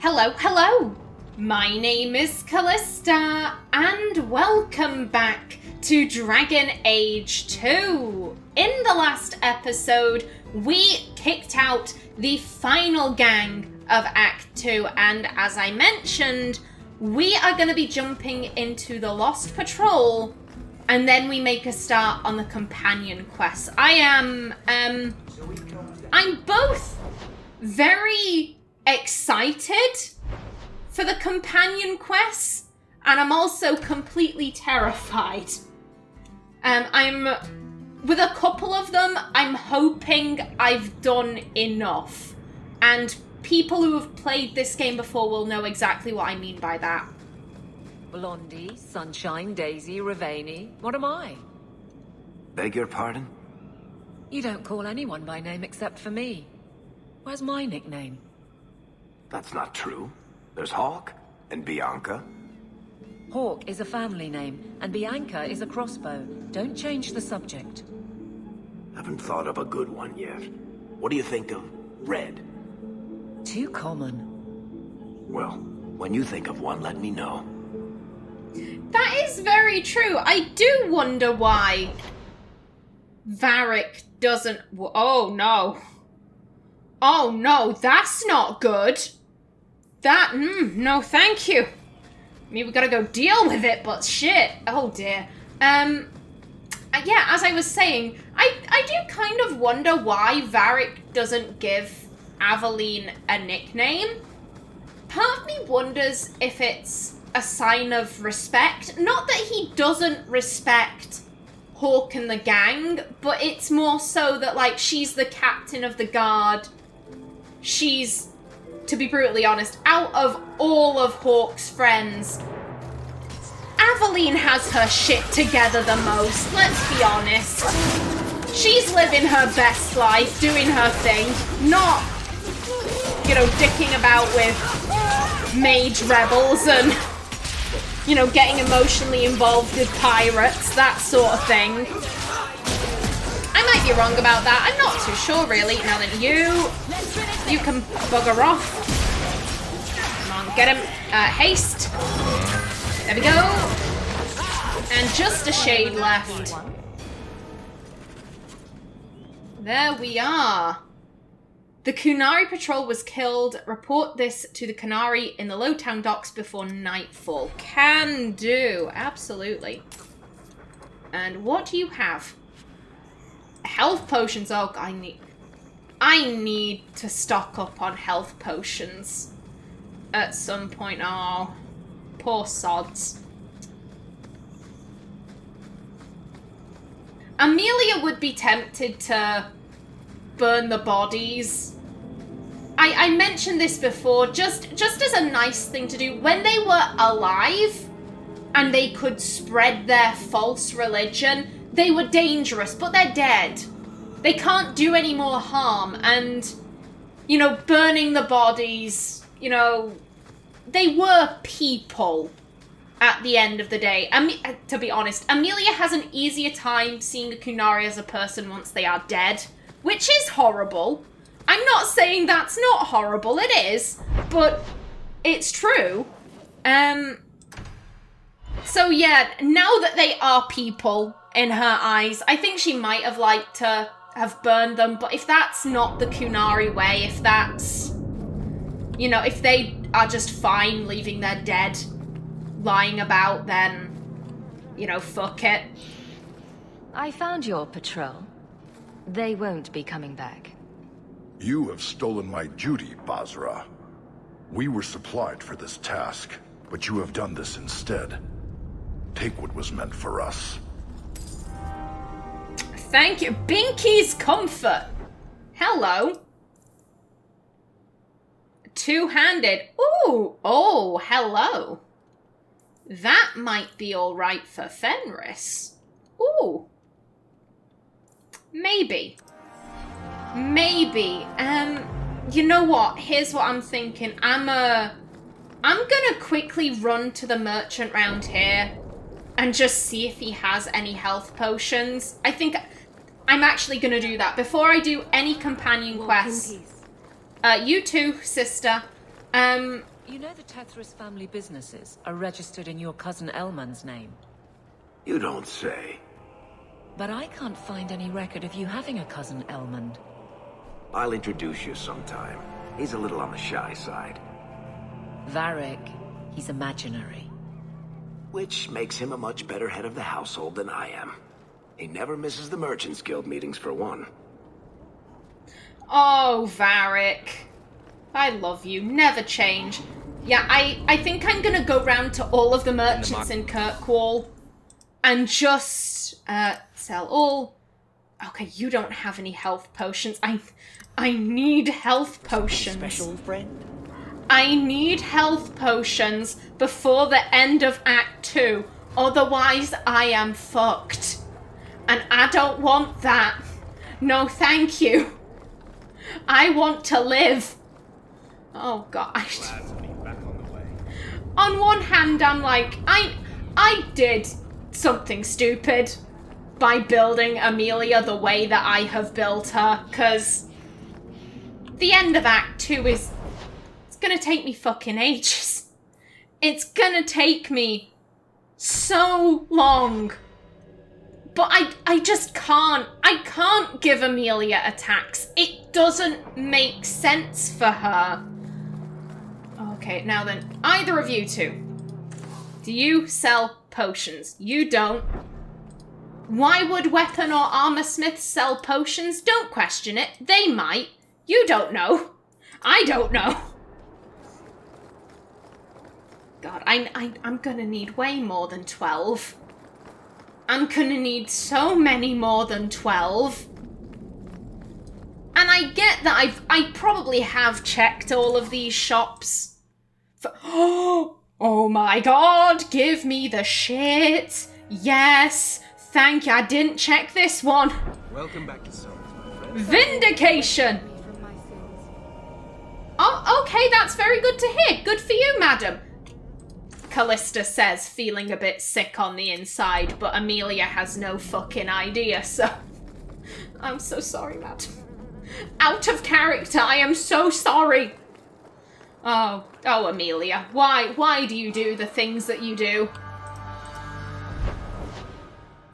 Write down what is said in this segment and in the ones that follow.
Hello! My name is Kallista, and welcome back to Dragon Age 2. In the last episode, we kicked out the final gang of Act 2, and as I mentioned, we are going to be jumping into the Lost Patrol, and then we make a start on the companion quests. I'm both very excited for the companion quests, and I'm also completely terrified. With a couple of them, I'm hoping I've done enough, and people who have played this game before will know exactly what I mean by that. Blondie, Sunshine, Daisy, Ravani. What am I? Beg your pardon? You don't call anyone by name except for me. Where's my nickname? That's not true. There's Hawk and Bianca. Hawk is a family name, and Bianca is a crossbow. Don't change the subject. Haven't thought of a good one yet. What do you think of Red? Too common. Well, when you think of one, let me know. That is very true. I do wonder why Varric doesn't... Oh, no. Oh, no, that's not good. No, thank you. I mean, we gotta go deal with it, but shit. Oh, dear. Yeah, as I was saying, I do kind of wonder why Varric doesn't give Aveline a nickname. Part of me wonders if it's a sign of respect. Not that he doesn't respect Hawk and the gang, but it's more so that, like, she's the captain of the guard. She's, to be brutally honest, out of all of Hawk's friends, Aveline has her shit together the most, let's be honest. She's living her best life, doing her thing, not, you know, dicking about with mage rebels and, you know, getting emotionally involved with pirates, that sort of thing. I might be wrong about that, I'm not too sure really, now that you can bugger off. Come on, get him. Haste. There we go. And just a shade left. There we are. The Kunari patrol was killed. Report this to the Kunari in the Lowtown docks before nightfall. Can do. Absolutely. And what do you have? Health potions. Oh, I need to stock up on health potions at some point. Oh, poor sods. Amelia would be tempted to burn the bodies. I mentioned this before, just as a nice thing to do. When they were alive and they could spread their false religion, they were dangerous, but they're dead. They can't do any more harm, and, you know, burning the bodies, you know, they were people at the end of the day. To be honest, Amelia has an easier time seeing the Kunari as a person once they are dead, which is horrible. I'm not saying that's not horrible, it is, but it's true. So yeah, now that they are people in her eyes, I think she might have liked to have burned them, but if that's not the Kunari way, if that's, you know, if they are just fine leaving their dead lying about, then, you know, fuck it. I found your patrol. They won't be coming back. You have stolen my duty, Basra. We were supplied for this task, but you have done this instead. Take what was meant for us. Thank you. Binky's Comfort. Hello. Two-handed. Ooh. Oh, hello. That might be all right for Fenris. Ooh. Maybe. Maybe. You know what? Here's what I'm thinking. I'm gonna quickly run to the merchant round here and just see if he has any health potions. I think I'm actually gonna do that before I do any companion quests. You too, sister. You know the Tethris family businesses are registered in your cousin Elman's name. You don't say. But I can't find any record of you having a cousin Elmond. I'll introduce you sometime. He's a little on the shy side. Varric, he's imaginary. Which makes him a much better head of the household than I am. He never misses the Merchants Guild meetings for one. Oh, Varric. I love you. Never change. Yeah, I think I'm gonna go round to all of the merchants in Kirkwall and just sell all. Okay, you don't have any health potions. I need health potions. Special friend? I need health potions before the end of Act 2. Otherwise, I am fucked. And I don't want that. No, thank you. I want to live. Oh, God. On one hand, I'm like, I did something stupid by building Amelia the way that I have built her, because the end of Act 2 is... It's gonna take me fucking ages. It's gonna take me so long. But I just can't. I can't give Amelia attacks. It doesn't make sense for her. Okay, now then, either of you two. Do you sell potions? You don't. Why would weapon or armor smiths sell potions? Don't question it. They might. You don't know. I don't know. God, I'm gonna need way more than 12. I'm gonna need so many more than 12. And I get that I probably have checked all of these shops. Oh my god, give me the shit. Yes, thank you. I didn't check this one. Welcome back to Souls, my friend. Vindication. Oh, okay, that's very good to hear. Good for you, madam. Callista says, feeling a bit sick on the inside, but Amelia has no fucking idea, so... I'm so sorry, madam. Out of character, I am so sorry. Oh, Amelia, why do you do the things that you do?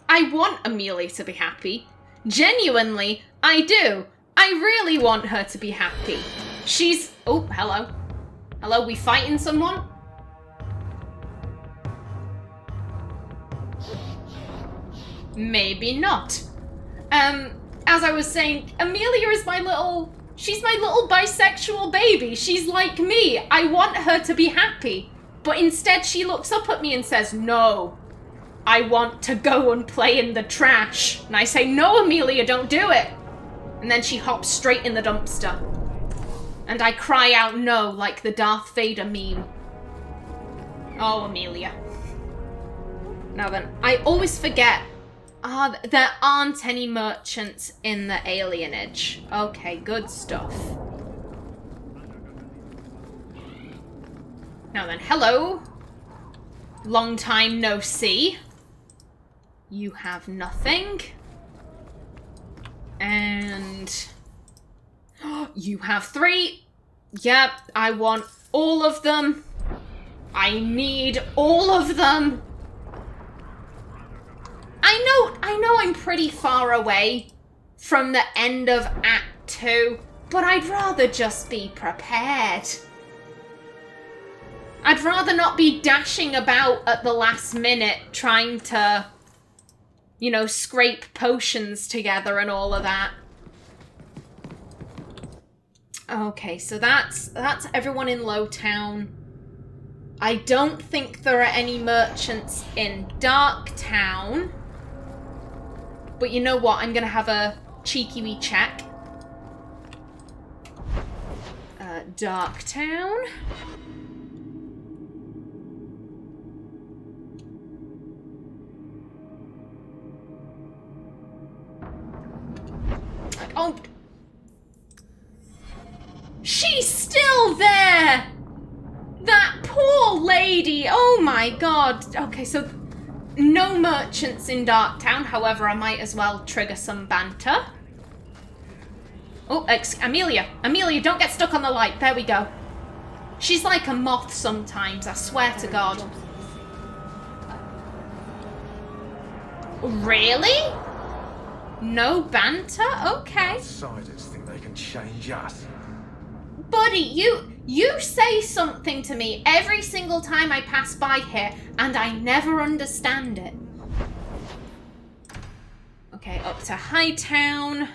I want Amelia to be happy. Genuinely, I do. I really want her to be happy. She's... Oh, hello. Hello, we fighting someone? Maybe not. As I was saying, Amelia is my little... She's my little bisexual baby. She's like me. I want her to be happy. But instead she looks up at me and says, no, I want to go and play in the trash. And I say, no, Amelia, don't do it. And then she hops straight in the dumpster. And I cry out no, like the Darth Vader meme. Oh, Amelia. Now then, I always forget. There aren't any merchants in the alienage. Okay, good stuff. Now then, hello. Long time no see. You have nothing. And... you have 3. Yep, I want all of them. I need all of them. I know I'm pretty far away from the end of Act 2, but I'd rather just be prepared. I'd rather not be dashing about at the last minute trying to, you know, scrape potions together and all of that. Okay, so that's everyone in Lowtown. I don't think there are any merchants in Darktown. But you know what? I'm going to have a cheeky wee check. Darktown. Oh. She's still there! That poor lady! Oh my god. Okay, so... no merchants in Darktown, however, I might as well trigger some banter. Oh, Amelia. Amelia, don't get stuck on the light. There we go. She's like a moth sometimes, I swear to God. Really? No banter? Okay. Outsiders think they can change us. Buddy, you say something to me every single time I pass by here, and I never understand it. Okay, up to Hightown.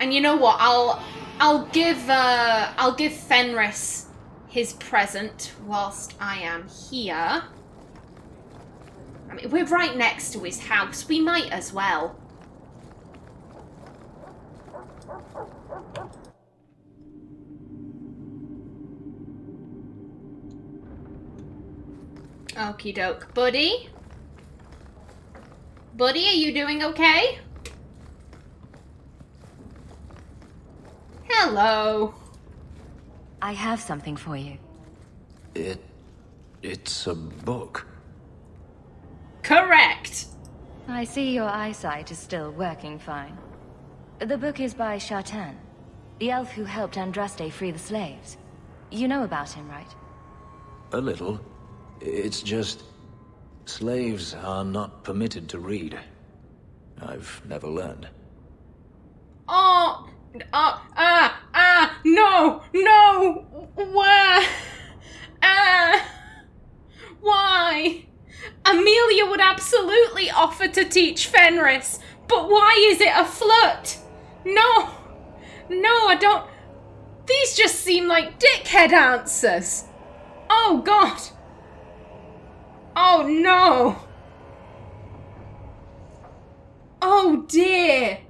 And you know what? I'll give Fenris his present whilst I am here. I mean, we're right next to his house. We might as well. Okie doke. Buddy? Buddy, are you doing okay? Hello. I have something for you. It's a book. Correct. I see your eyesight is still working fine. The book is by Shartan, the elf who helped Andraste free the slaves. You know about him, right? A little. It's just... slaves are not permitted to read. I've never learned. No, where? Why? Amelia would absolutely offer to teach Fenris, but why is it a flirt? No, I don't. These just seem like dickhead answers. Oh, God. Oh, no. Oh, dear.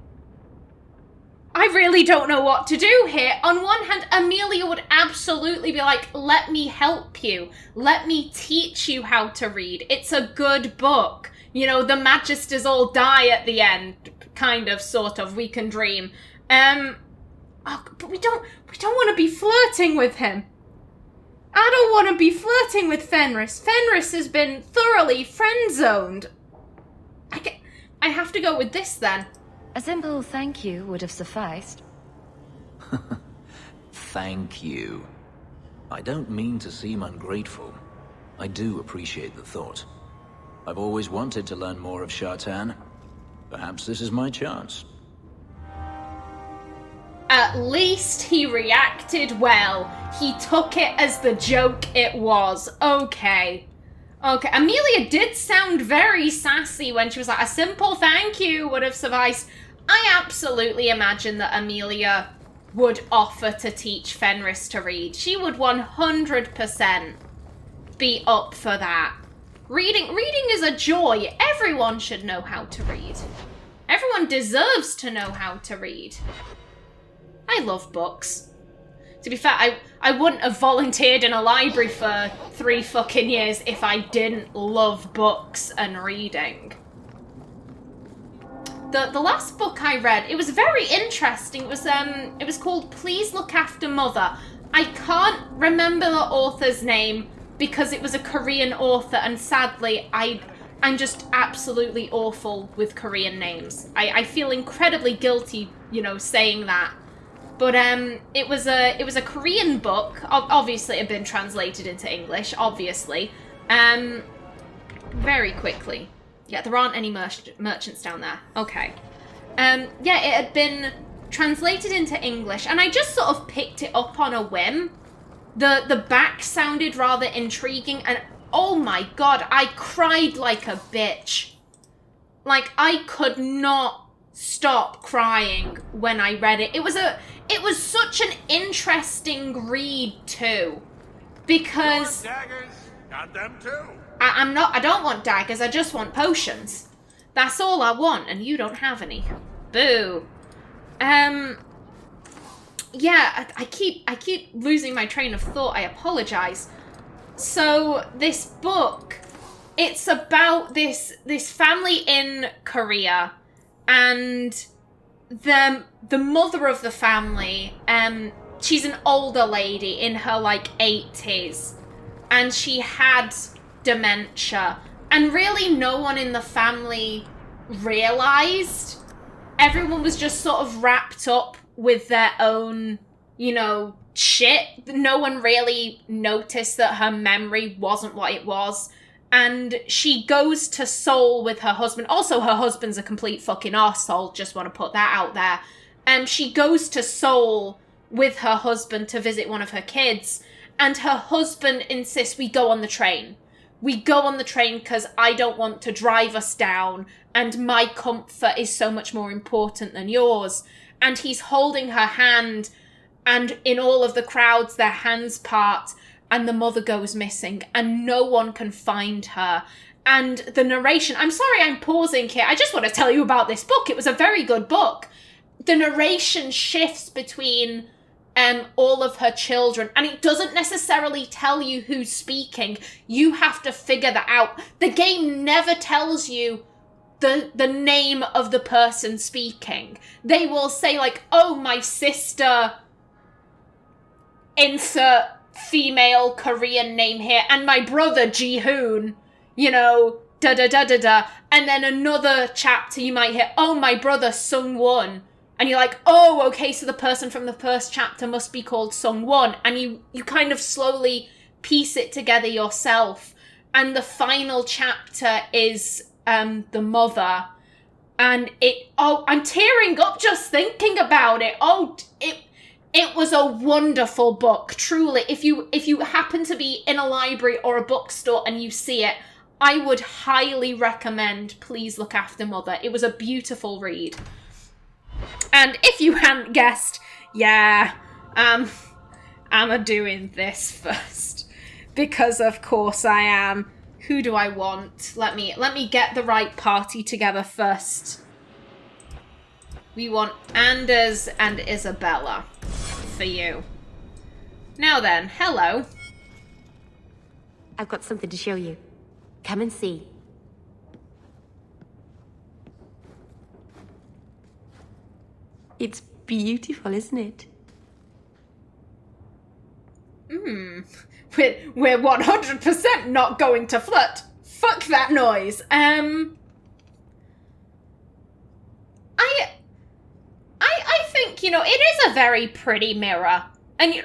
I really don't know what to do here. On one hand, Amelia would absolutely be like, let me help you. Let me teach you how to read. It's a good book. You know, the Magisters all die at the end. Kind of, sort of. We can dream. But we don't want to be flirting with him. I don't want to be flirting with Fenris. Fenris has been thoroughly friend-zoned. I have to go with this then. A simple thank you would have sufficed. Thank you. I don't mean to seem ungrateful. I do appreciate the thought. I've always wanted to learn more of Shartan. Perhaps this is my chance. At least he reacted well. He took it as the joke it was. Okay. Amelia did sound very sassy when she was like, a simple thank you would have sufficed. I absolutely imagine that Amelia would offer to teach Fenris to read. She would 100% be up for that. Reading is a joy. Everyone should know how to read. Everyone deserves to know how to read. I love books. To be fair, I wouldn't have volunteered in a library for 3 fucking years if I didn't love books and reading. The last book I read, it was very interesting. It was called Please Look After Mother. I can't remember the author's name because it was a Korean author, and sadly, I'm just absolutely awful with Korean names. I feel incredibly guilty, you know, saying that. But it was a Korean book. Obviously, it had been translated into English. Obviously, very quickly. Yeah, there aren't any merchants down there. Okay. Yeah, it had been translated into English, and I just sort of picked it up on a whim. The back sounded rather intriguing, and oh my God, I cried like a bitch. Like, I could not stop crying when I read it. It was such an interesting read too, because Daggers, got them too. I don't want daggers, I just want potions. That's all I want, and you don't have any. Boo. Yeah, I keep losing my train of thought. I apologize. So this book, it's about this family in Korea, and the mother of the family, she's an older lady in her like 80s, and she had dementia, and really no one in the family realized. Everyone was just sort of wrapped up with their own shit. No one really noticed that her memory wasn't what it was. And she goes to Seoul with her husband. Also, her husband's a complete fucking arsehole. Just want to put that out there. She goes to Seoul with her husband to visit one of her kids. And her husband insists we go on the train. We go on the train because I don't want to drive us down. And my comfort is so much more important than yours. And he's holding her hand. And in all of the crowds, their hands part. And the mother goes missing, and no one can find her. And the narration, I'm sorry I'm pausing here, I just want to tell you about this book. It was a very good book. The narration shifts between all of her children, and it doesn't necessarily tell you who's speaking. You have to figure that out. The game never tells you the name of the person speaking. They will say, like, oh, my sister, insert female Korean name here, and my brother Ji-hoon, da-da-da-da-da. And then another chapter you might hear, oh, my brother Sung-won. And you're like, oh, okay, so the person from the first chapter must be called Sung-won. And you kind of slowly piece it together yourself. And the final chapter is the mother. And I'm tearing up just thinking about it. It was a wonderful book, truly. If you happen to be in a library or a bookstore and you see it, I would highly recommend Please Look After Mother. It was a beautiful read. And if you hadn't guessed, yeah, I'm doing this first. Because of course I am. Who do I want? Let me get the right party together first. We want Anders and Isabella for you. Now then, hello. I've got something to show you. Come and see. It's beautiful, isn't it? We're 100% not going to flirt. Fuck that noise. I think, it is a very pretty mirror. And,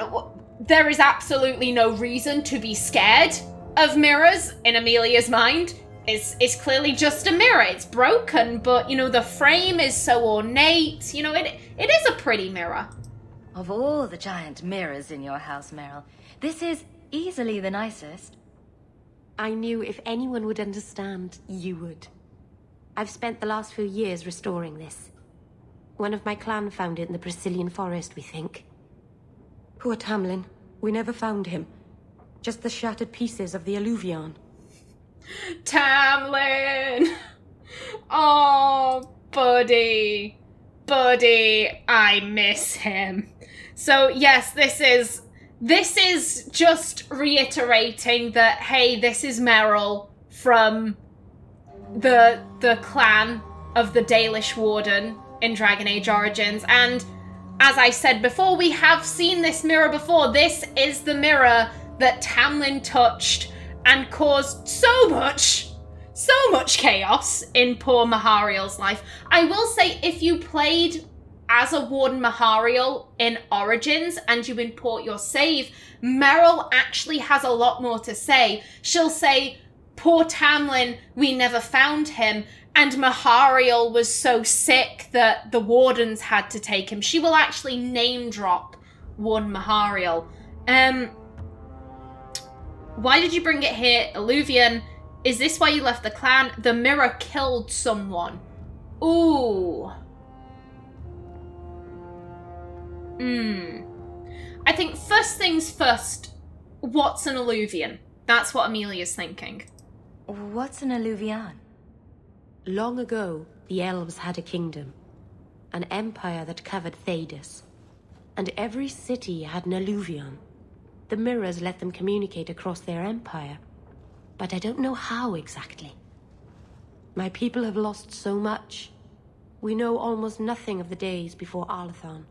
there is absolutely no reason to be scared of mirrors in Amelia's mind. It's clearly just a mirror. It's broken, but, the frame is so ornate. It is a pretty mirror. Of all the giant mirrors in your house, Merrill, this is easily the nicest. I knew if anyone would understand, you would. I've spent the last few years restoring this. One of my clan found it in the Brazilian forest, we think. Poor Tamlin. We never found him. Just the shattered pieces of the Eluvian. Tamlin! Oh, buddy. Buddy, I miss him. So, yes, this is just reiterating that, hey, this is Merrill from the clan of the Dalish Warden in Dragon Age Origins, and as I said before, we have seen this mirror before. This is the mirror that Tamlin touched and caused so much chaos in poor Mahariel's life. I will say, if you played as a Warden Mahariel in Origins and you import your save, Merrill actually has a lot more to say. She'll say, poor Tamlin, we never found him, and Mahariel was so sick that the Wardens had to take him. She will actually name drop Warden Mahariel. Why did you bring it here, Eluvian? Is this why you left the clan? The mirror killed someone. Ooh. I think first things first, what's an Eluvian? That's what Amelia's thinking. What's an Eluvian? Long ago, the elves had a kingdom. An empire that covered Thedas. And every city had an Eluvian. The mirrors let them communicate across their empire. But I don't know how exactly. My people have lost so much. We know almost nothing of the days before Arlathan.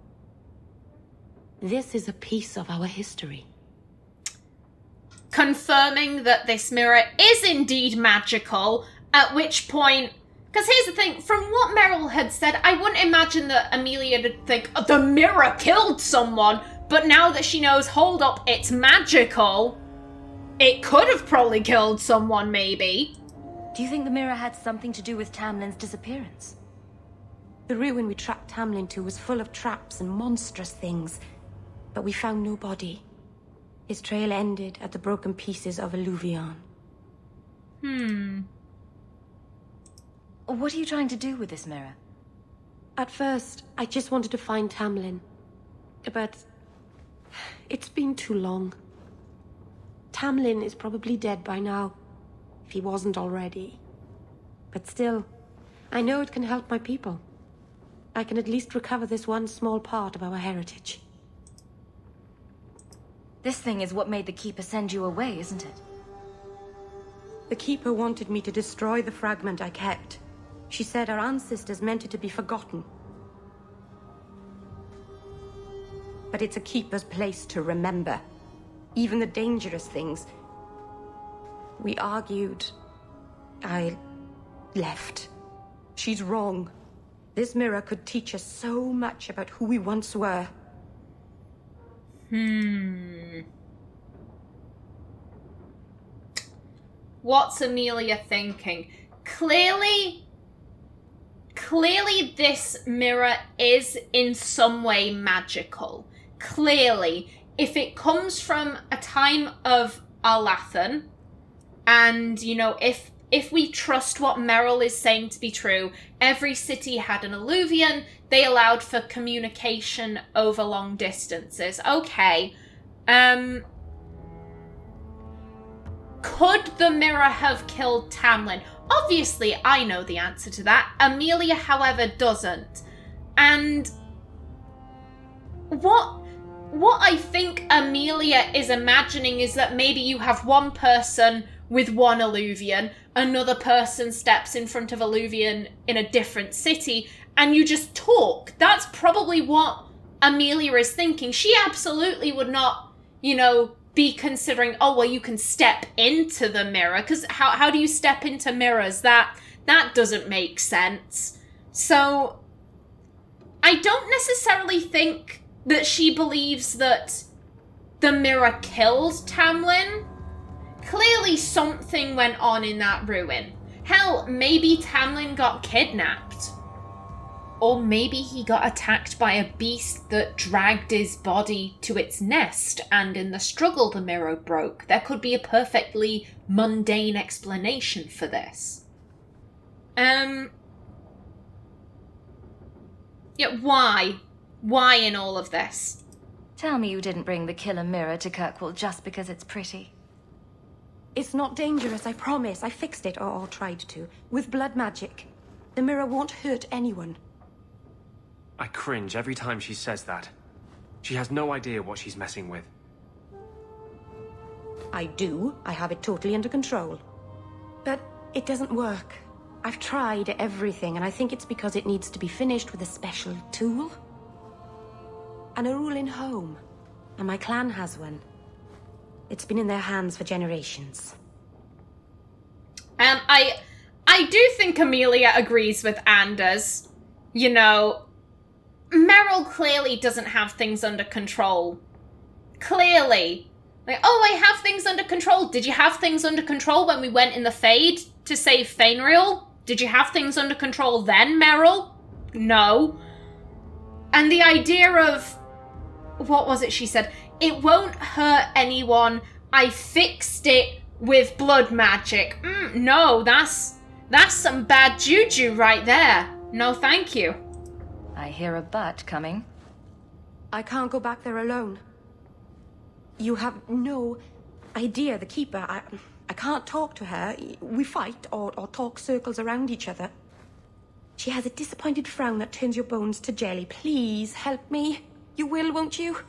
This is a piece of our history. Confirming that this mirror is indeed magical, at which point... Because here's the thing, from what Merrill had said, I wouldn't imagine that Amelia would think, oh, the mirror killed someone, but But now that she knows, hold up, it's magical, it could have probably killed someone, maybe. Do you think the mirror had something to do with Tamlin's disappearance? The ruin we tracked Tamlin to was full of traps and monstrous things, but we found no body. His trail ended at the broken pieces of Eluvian. What are you trying to do with this mirror? At first, I just wanted to find Tamlin. But it's been too long. Tamlin is probably dead by now, if he wasn't already. But still, I know it can help my people. I can at least recover this one small part of our heritage. This thing is what made the Keeper send you away, isn't it? The Keeper wanted me to destroy the fragment I kept. She said our ancestors meant it to be forgotten. But it's a Keeper's place to remember. Even the dangerous things. We argued. I left. She's wrong. This mirror could teach us so much about who we once were. What's Amelia thinking? Clearly this mirror is in some way magical. Clearly, if it comes from a time of Arlathan, and, you know, if we trust what Merrill is saying to be true, every city had an Eluvian, they allowed for communication over long distances. Okay. Could the mirror have killed Tamlin? Obviously, I know the answer to that. Amelia, however, doesn't. And what I think Amelia is imagining is that maybe you have one person with one Eluvian, another person steps in front of Eluvian in a different city, and you just talk. That's probably what Amelia is thinking. She absolutely would not, you know, be considering, oh, well, you can step into the mirror, because how do you step into mirrors? That doesn't make sense. So I don't necessarily think that she believes that the mirror killed Tamlin. Clearly something went on in that ruin. Hell, maybe Tamlin got kidnapped. Or maybe he got attacked by a beast that dragged his body to its nest, and in the struggle the mirror broke. There could be a perfectly mundane explanation for this. Yeah, why? Why in all of this? Tell me you didn't bring the killer mirror to Kirkwall just because it's pretty. It's not dangerous, I promise. I fixed it, or tried to, with blood magic. The mirror won't hurt anyone. I cringe every time she says that. She has no idea what she's messing with. I do. I have it totally under control. But it doesn't work. I've tried everything, and I think it's because it needs to be finished with a special tool. And a ruling home. And my clan has one. It's been in their hands for generations. I do think Amelia agrees with Anders. You know, Merrill clearly doesn't have things under control. Clearly. Like, oh, I have things under control. Did you have things under control when we went in the Fade to save Fenris? Did you have things under control then, Merrill? No. And the idea of... what was it she said? It won't hurt anyone. I fixed it with blood magic. No, that's some bad juju right there. No, thank you. I hear a but coming. I can't go back there alone. You have no idea, the Keeper. I can't talk to her. We fight or talk circles around each other. She has a disappointed frown that turns your bones to jelly. Please help me. You will, won't you?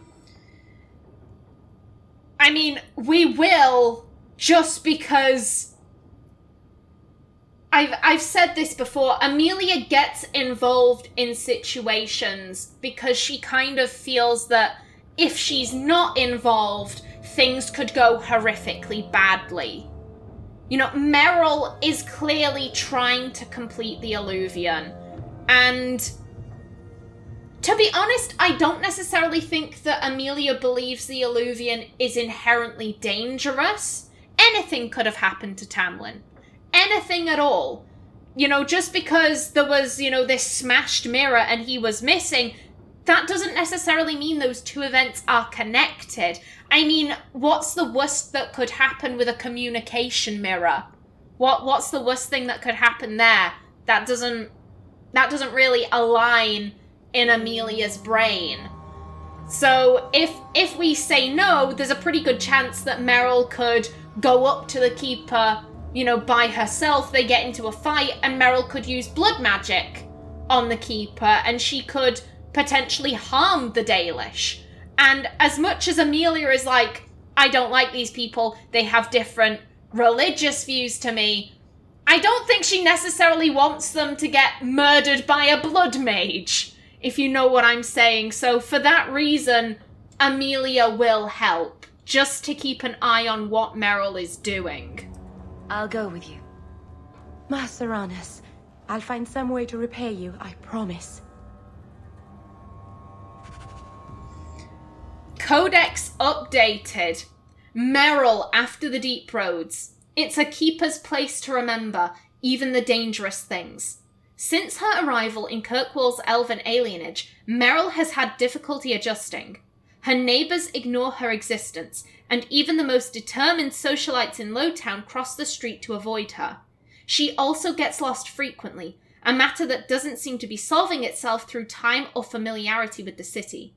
I mean, we will, just because... I've said this before, Amelia gets involved in situations because she kind of feels that if she's not involved, things could go horrifically badly. You know, Merrill is clearly trying to complete the Eluvian, and To be honest, I don't necessarily think that Amelia believes the Eluvian is inherently dangerous. Anything could have happened to Tamlin. Anything at all. You know, just because there was, you know, this smashed mirror and he was missing, that doesn't necessarily mean those two events are connected. I mean, what's the worst that could happen with a communication mirror? What's the worst thing that could happen there? That doesn't really align in Amelia's brain. So if we say no, there's a pretty good chance that Merrill could go up to the Keeper, you know, by herself. They get into a fight and Merrill could use blood magic on the Keeper and she could potentially harm the Dalish. And as much as Amelia is like, I don't like these people, they have different religious views to me, I don't think she necessarily wants them to get murdered by a blood mage, if you know what I'm saying. So for that reason, Amelia will help, just to keep an eye on what Merrill is doing. I'll go with you. Master Uranus, I'll find some way to repay you, I promise. Codex updated. Merrill after the Deep Roads. It's a Keeper's place to remember, even the dangerous things. Since her arrival in Kirkwall's elven alienage, Merrill has had difficulty adjusting. Her neighbours ignore her existence, and even the most determined socialites in Lowtown cross the street to avoid her. She also gets lost frequently, a matter that doesn't seem to be solving itself through time or familiarity with the city.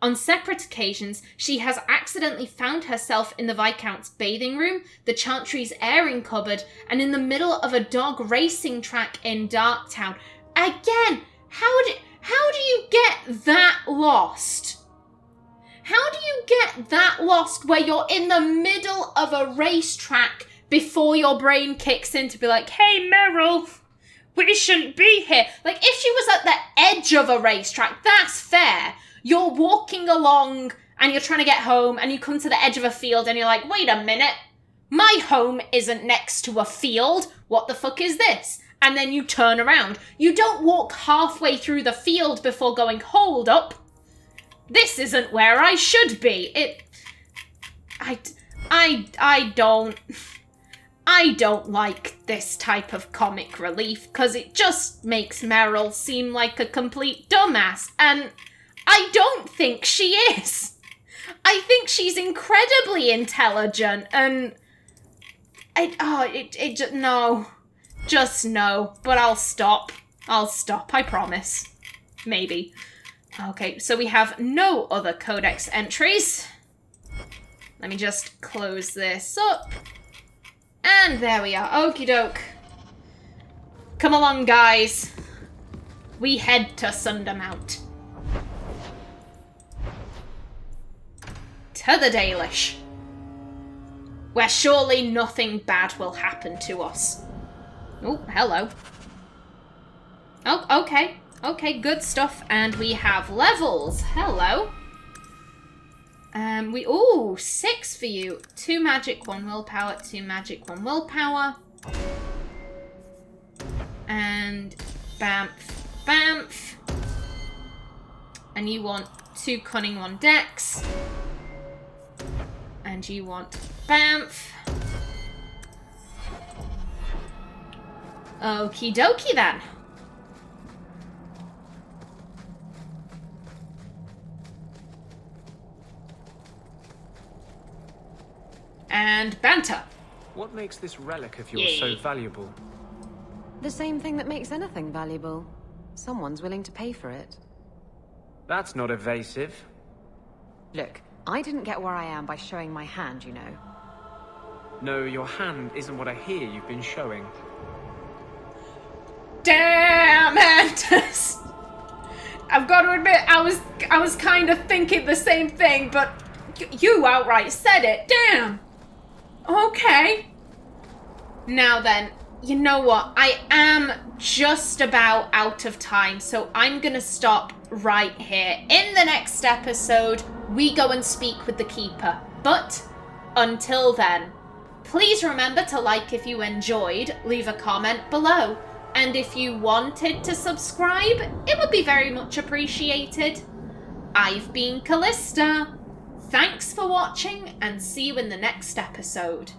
On separate occasions, she has accidentally found herself in the Viscount's bathing room, the Chantry's airing cupboard, and in the middle of a dog racing track in Darktown. Again, how do you get that lost? How do you get that lost where you're in the middle of a racetrack before your brain kicks in to be like, hey, Merrill, we shouldn't be here? Like, if she was at the edge of a racetrack, that's fair. You're walking along and you're trying to get home and you come to the edge of a field and you're like, wait a minute, my home isn't next to a field. What the fuck is this? And then you turn around. You don't walk halfway through the field before going, hold up. This isn't where I should be. I don't like this type of comic relief because it just makes Merrill seem like a complete dumbass, and I don't think she is. I think she's incredibly intelligent, and just no. But I'll stop, I promise. Maybe. Okay, so we have no other codex entries. Let me just close this up. And there we are. Okie doke. Come along, guys. We head to Sundermount. To the Dalish. Where surely nothing bad will happen to us. Oh, hello. Oh, okay. Okay, good stuff. And we have levels. Hello. Ooh, 6 for you. 2 magic, 1 willpower, 2 magic, 1 willpower. And bamf, bamf. And you want 2 cunning, 1 dex. And you want bamf. Okie dokie then. And banter. What makes this relic of yours so valuable? The same thing that makes anything valuable. Someone's willing to pay for it. That's not evasive. Look, I didn't get where I am by showing my hand, you know. No, your hand isn't what I hear you've been showing. Damn it! I've got to admit, I was kind of thinking the same thing, but you outright said it. Damn. Okay. Now then, you know what? I am just about out of time, so I'm gonna stop right here. In the next episode, we go and speak with the Keeper. But until then, please remember to like if you enjoyed, leave a comment below, And if you wanted to subscribe, it would be very much appreciated. I've been Callista. Thanks for watching, and see you in the next episode.